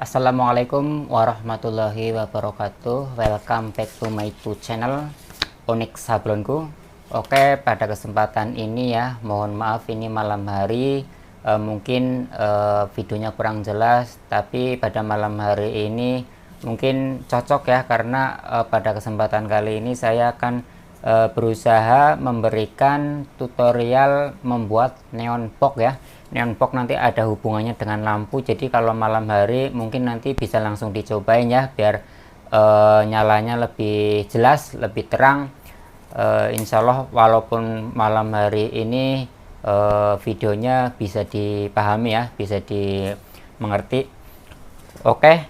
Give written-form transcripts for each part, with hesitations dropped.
Assalamualaikum warahmatullahi wabarakatuh. Welcome back to my YouTube channel Onyx Sablonku. Oke, pada kesempatan ini ya, mohon maaf ini malam hari mungkin videonya kurang jelas, tapi pada malam hari ini mungkin cocok ya, karena pada kesempatan kali ini saya akan berusaha memberikan tutorial membuat neon box ya. Neon box nanti ada hubungannya dengan lampu, jadi kalau malam hari mungkin nanti bisa langsung dicobain ya, biar nyalanya lebih jelas, lebih terang. Insya Allah walaupun malam hari ini videonya bisa dipahami ya, bisa dimengerti. Oke,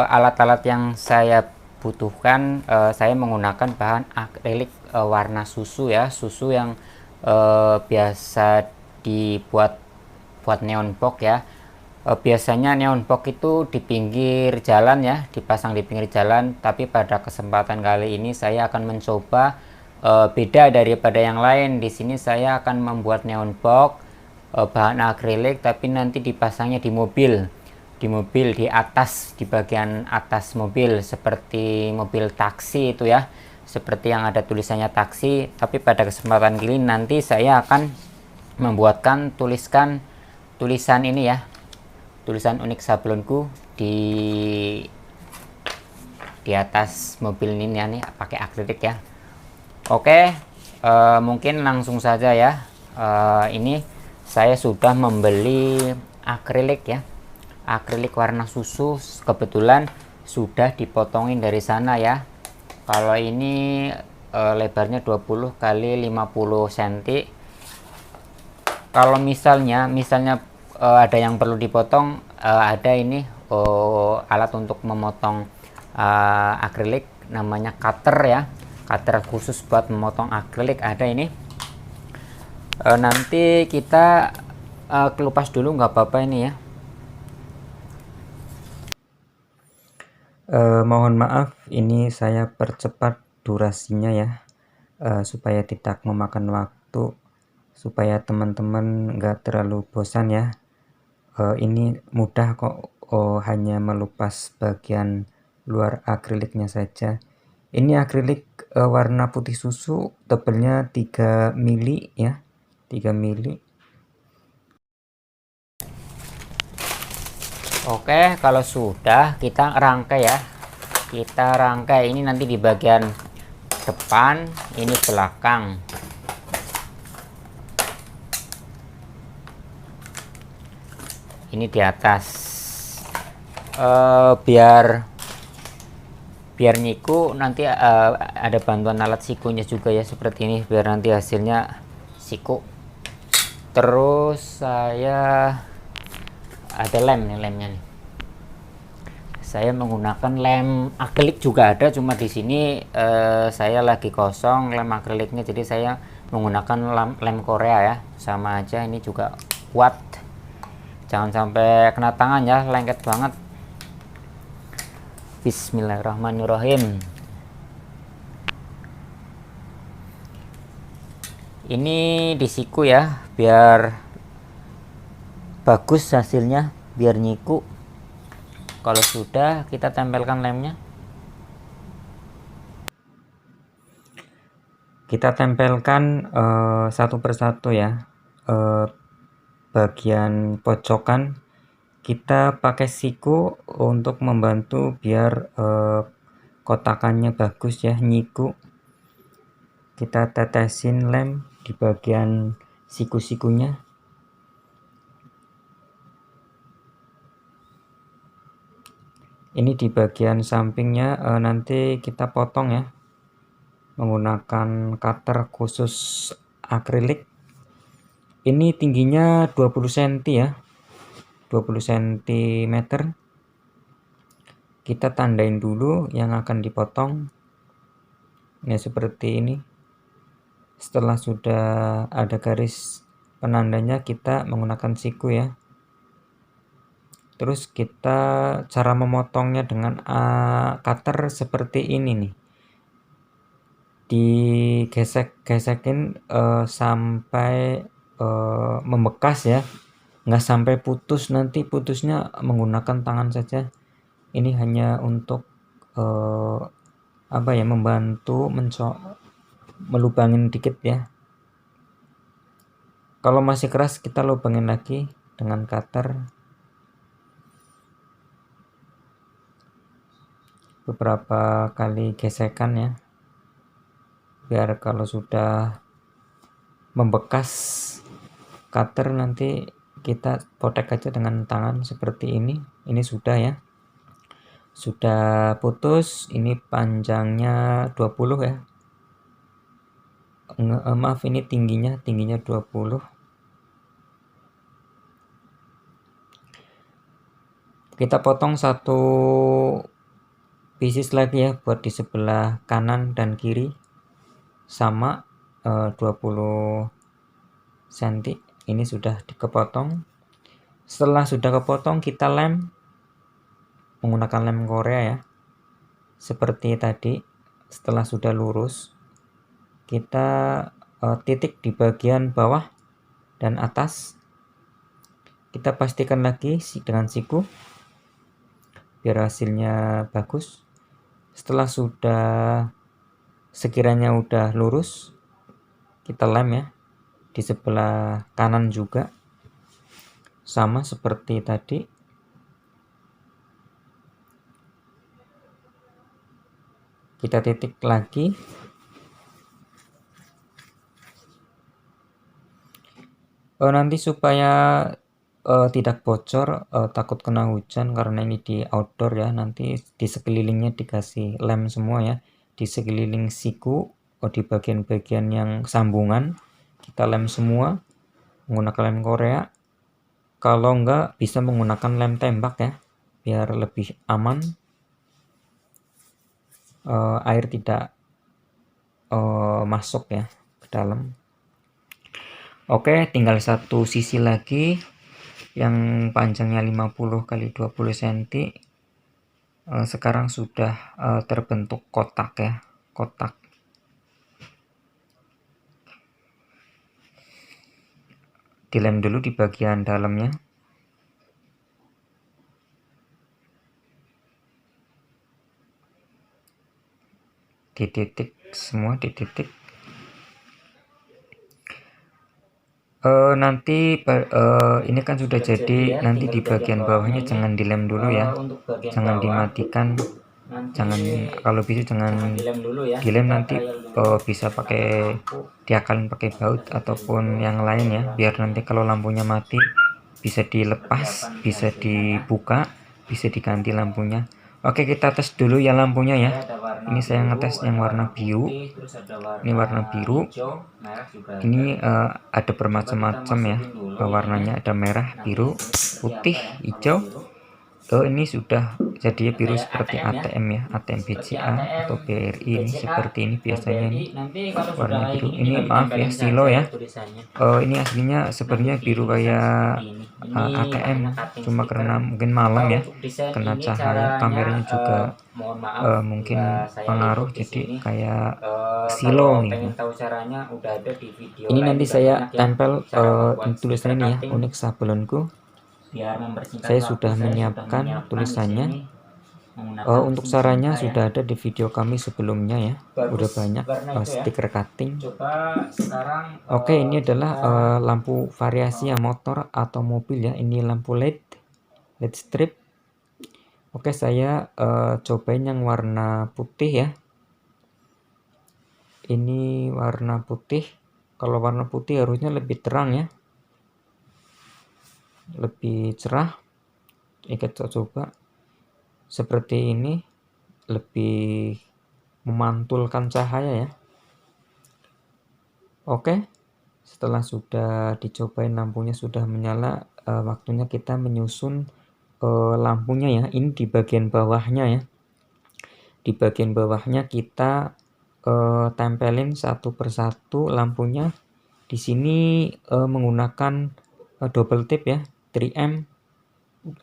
alat-alat yang saya butuhkan, saya menggunakan bahan akrilik warna susu ya, susu yang biasa dibuat neon box ya. Biasanya neon box itu di pinggir jalan ya, dipasang di pinggir jalan, tapi pada kesempatan kali ini saya akan mencoba beda daripada yang lain. Di sini saya akan membuat neon box bahan akrilik, tapi nanti dipasangnya di mobil, di atas, di bagian atas mobil, seperti mobil taksi itu ya, seperti yang ada tulisannya taksi. Tapi pada kesempatan kali nanti saya akan membuatkan tulisan ini ya, tulisan Onyx Sablonku di atas mobil ini ya, nih pakai akrilik ya. Oke, mungkin langsung saja ya. Ini saya sudah membeli akrilik ya, akrilik warna susu, kebetulan sudah dipotongin dari sana ya. Kalau ini lebarnya 20 kali 50 cm. Kalau misalnya ada yang perlu dipotong, ada ini alat untuk memotong akrilik, namanya cutter ya, cutter khusus buat memotong akrilik ada ini. Nanti kita kelupas dulu nggak apa-apa ini ya. Mohon maaf, ini saya percepat durasinya ya, supaya tidak memakan waktu, supaya teman-teman nggak terlalu bosan ya. Ini mudah kok, hanya melupas bagian luar akriliknya saja. Ini akrilik warna putih susu, tebelnya 3 mili ya, 3 mili. Oke, kalau sudah kita rangkai ya, kita rangkai ini nanti di bagian depan, ini belakang. Ini di atas, biar nyiku nanti ada bantuan alat sikunya juga ya, seperti ini, biar nanti hasilnya siku. Terus saya ada lem nih, lemnya nih saya menggunakan lem akrilik juga ada, cuma di sini saya lagi kosong lem akriliknya, jadi saya menggunakan lem Korea ya, sama aja, ini juga kuat. Jangan sampai kena tangan ya, lengket banget. Bismillahirrahmanirrahim. Ini disiku ya, biar bagus hasilnya, biar nyiku. Kalau sudah, kita tempelkan lemnya. Kita tempelkan satu persatu ya. Bagian pojokan kita pakai siku untuk membantu biar kotakannya bagus ya, nyiku. Kita tetesin lem di bagian siku-sikunya. Ini di bagian sampingnya nanti kita potong ya, menggunakan cutter khusus akrilik. Ini tingginya 20 cm ya, 20 cm. Kita tandain dulu yang akan dipotong ya, seperti ini. Setelah sudah ada garis penandanya, kita menggunakan siku ya. Terus kita cara memotongnya dengan cutter seperti ini nih, digesek-gesekin sampai membekas ya, nggak sampai putus, nanti putusnya menggunakan tangan saja. Ini hanya untuk membantu melubangin dikit ya. Kalau masih keras kita lubangin lagi dengan cutter beberapa kali gesekan ya, biar kalau sudah membekas cutter nanti kita potek aja dengan tangan seperti ini. Ini sudah ya, sudah putus. Ini panjangnya 20 ya, maaf ini tingginya 20. Kita potong satu pieces lagi ya buat di sebelah kanan dan kiri sama 20 cm. Ini sudah dikepotong. Setelah sudah kepotong kita lem menggunakan lem Korea ya, seperti tadi. Setelah sudah lurus kita titik di bagian bawah dan atas. Kita pastikan lagi dengan siku biar hasilnya bagus. Setelah sudah sekiranya udah lurus, kita lem ya di sebelah kanan juga sama seperti tadi. Kita titik lagi. Nanti supaya tidak bocor, takut kena hujan karena ini di outdoor ya, nanti di sekelilingnya dikasih lem semua ya, di sekeliling siku, di bagian-bagian yang sambungan kita lem semua menggunakan lem Korea. Kalau enggak bisa menggunakan lem tembak ya, biar lebih aman, air tidak masuk ya ke dalam. Oke, tinggal satu sisi lagi yang panjangnya 50 x 20 cm. Sekarang sudah terbentuk kotak ya, kotak. Dilem dulu di bagian dalamnya. Dititik semua, dititik. Nanti ini kan sudah jadi, nanti di bagian bawahnya jangan dilem dulu ya, jangan dimatikan, jangan, kalau bisa jangan dilem, nanti bisa pakai diakalin pakai baut ataupun yang lain ya, biar nanti kalau lampunya mati bisa dilepas, bisa dibuka, bisa diganti lampunya. Oke, kita tes dulu ya lampunya ya. Ini saya ngetes yang warna biru. Ini warna biru. Ini ada bermacam-macam ya warnanya, ada merah, biru, putih, hijau. Ini sudah jadi biru seperti ATM ya, ATM BCA atau BRI. Ini seperti ini biasanya, ini warna biru. Ini maaf ya, silo ya. Ini aslinya sebenarnya biru kayak ATM, cuma karena mungkin malam ya, kena cahaya kameranya juga mungkin pengaruh, jadi kayak silo nih. Ini nanti saya tempel tulisan ini ya, Onyx sablonku. Saya sudah menyiapkan tulisannya. Untuk sarannya sudah ada di video kami sebelumnya ya, udah banyak stiker cutting. Oke, ini adalah lampu variasi ya, motor atau mobil ya. Ini lampu LED strip. Oke, saya cobain yang warna putih ya. Ini warna putih. Kalau warna putih harusnya lebih terang ya, lebih cerah. Kita coba seperti ini, lebih memantulkan cahaya ya. Oke, setelah sudah dicobain lampunya sudah menyala, waktunya kita menyusun lampunya ya. Ini di bagian bawahnya ya, di bagian bawahnya kita tempelin satu persatu lampunya. Di sini menggunakan double tip ya, 3M,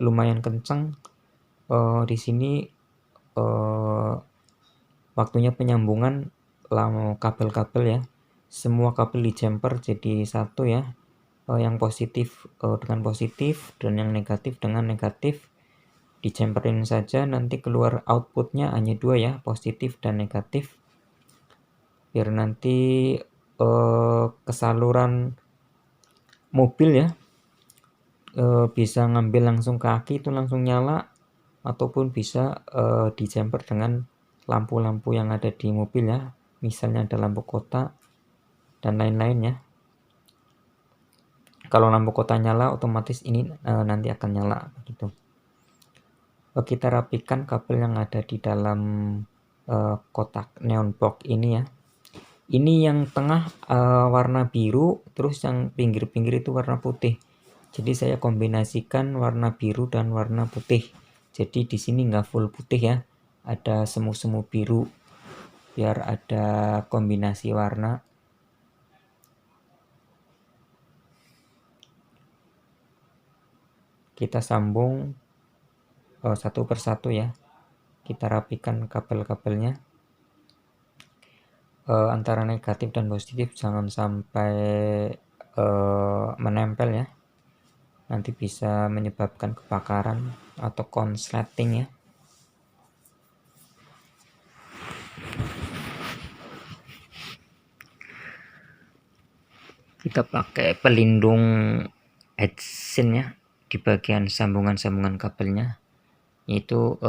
lumayan kenceng. Di sini waktunya penyambungan kabel-kabel ya, semua kabel di jumper jadi satu ya. yang positif dengan positif dan yang negatif dengan negatif dicemperin saja, nanti keluar outputnya hanya 2 ya, positif dan negatif, biar nanti ke saluran mobil ya bisa ngambil langsung ke aki itu langsung nyala, ataupun bisa dicemper dengan lampu-lampu yang ada di mobil ya, misalnya ada lampu kota dan lain-lain ya. Kalau lampu kota nyala otomatis ini nanti akan nyala begitu. Kita rapikan kabel yang ada di dalam kotak neon box ini ya. Ini yang tengah warna biru, terus yang pinggir-pinggir itu warna putih. Jadi saya kombinasikan warna biru dan warna putih. Jadi di sini nggak full putih ya, ada semu-semu biru biar ada kombinasi warna. Kita sambung satu persatu ya. Kita rapikan kabel-kabelnya. Antara negatif dan positif jangan sampai menempel ya, nanti bisa menyebabkan kebakaran atau konsleting ya. Kita pakai pelindung heatsink ya di bagian sambungan-sambungan kabelnya, itu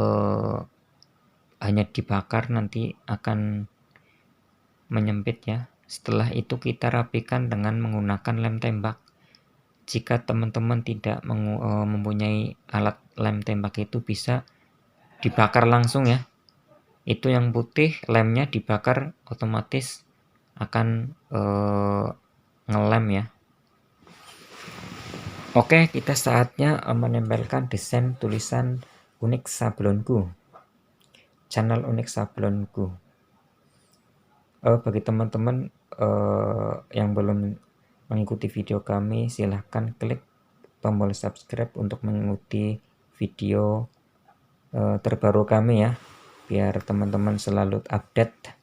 hanya dibakar nanti akan menyempit ya. Setelah itu kita rapikan dengan menggunakan lem tembak. Jika teman-teman tidak mempunyai alat lem tembak, itu bisa dibakar langsung ya. Itu yang putih lemnya dibakar otomatis akan ngelem ya. Oke, kita saatnya menempelkan desain tulisan Unik Sablonku, channel Unik Sablonku. Bagi teman-teman yang belum mengikuti video kami, silahkan klik tombol subscribe untuk mengikuti video terbaru kami ya, biar teman-teman selalu update.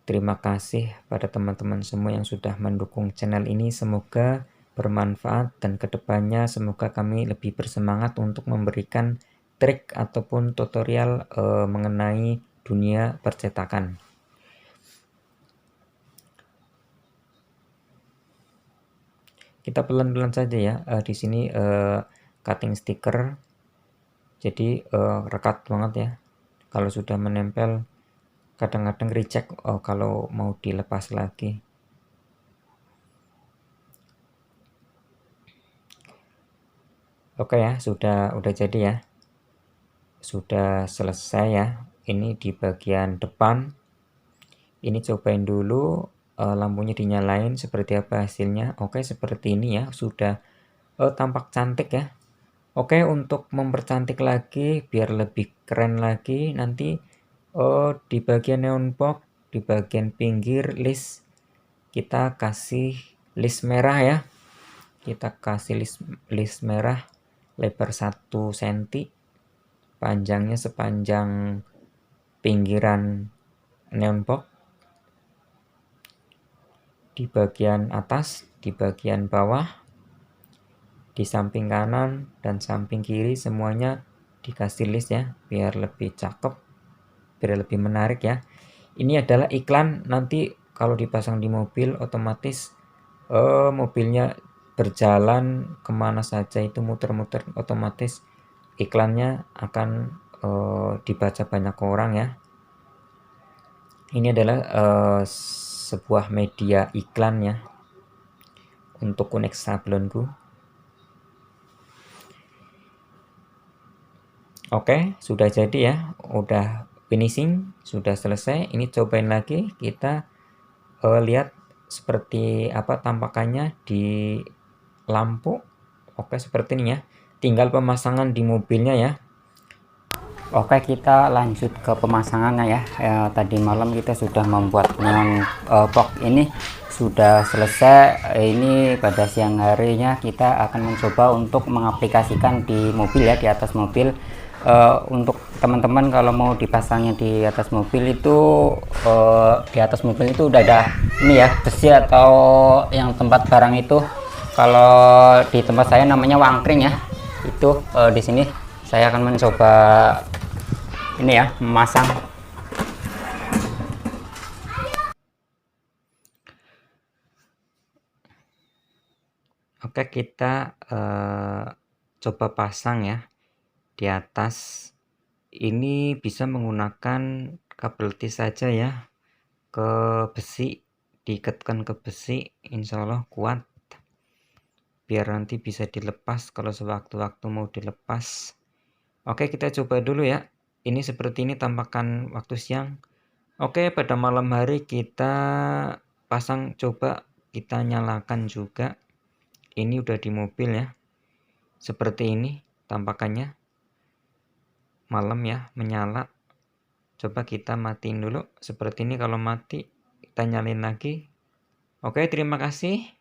Terima kasih pada teman-teman semua yang sudah mendukung channel ini, semoga bermanfaat dan kedepannya semoga kami lebih bersemangat untuk memberikan trik ataupun tutorial mengenai dunia percetakan. Kita pelan-pelan saja ya. Di sini cutting stiker, jadi rekat banget ya. Kalau sudah menempel kadang-kadang recheck kalau mau dilepas lagi. Oke ya, udah jadi ya, sudah selesai ya. Ini di bagian depan. Ini cobain dulu lampunya dinyalain seperti apa hasilnya. Oke, seperti ini ya, sudah tampak cantik ya. Oke, untuk mempercantik lagi biar lebih keren lagi, nanti di bagian neon box, di bagian pinggir list kita kasih list merah ya. Kita kasih list merah lebar 1 cm, panjangnya sepanjang pinggiran neon box. Di bagian atas, di bagian bawah, di samping kanan dan samping kiri semuanya dikasih list ya, biar lebih cakep, biar lebih menarik ya. Ini adalah iklan, nanti kalau dipasang di mobil otomatis mobilnya berjalan kemana saja itu muter-muter, otomatis iklannya akan dibaca banyak orang ya. Ini adalah sebuah media iklan ya untuk Unik Sablonku. Oke, sudah jadi ya, udah finishing, sudah selesai. Ini cobain lagi, kita lihat seperti apa tampakannya di lampu. Oke, seperti ini ya, tinggal pemasangan di mobilnya ya. Oke, kita lanjut ke pemasangannya ya. Tadi malam kita sudah membuat neon box ini sudah selesai. Ini pada siang harinya kita akan mencoba untuk mengaplikasikan di mobil ya, di atas mobil. Untuk teman-teman kalau mau dipasangnya di atas mobil itu di atas mobil itu udah ada ini ya, besi atau yang tempat barang itu. Kalau di tempat saya namanya wangkring ya. Itu di sini saya akan mencoba ini ya, memasang. Oke, kita coba pasang ya di atas. Ini bisa menggunakan kabel T saja ya, ke besi, diikatkan ke besi, insya Allah kuat, biar nanti bisa dilepas kalau sewaktu-waktu mau dilepas. Oke, kita coba dulu ya. Ini seperti ini tampakan waktu siang. Oke, pada malam hari kita pasang, coba kita nyalakan juga. Ini udah di mobil ya, seperti ini tampakannya. Malam ya, menyala. Coba kita matiin dulu seperti ini. Kalau mati kita nyalain lagi. Oke, terima kasih.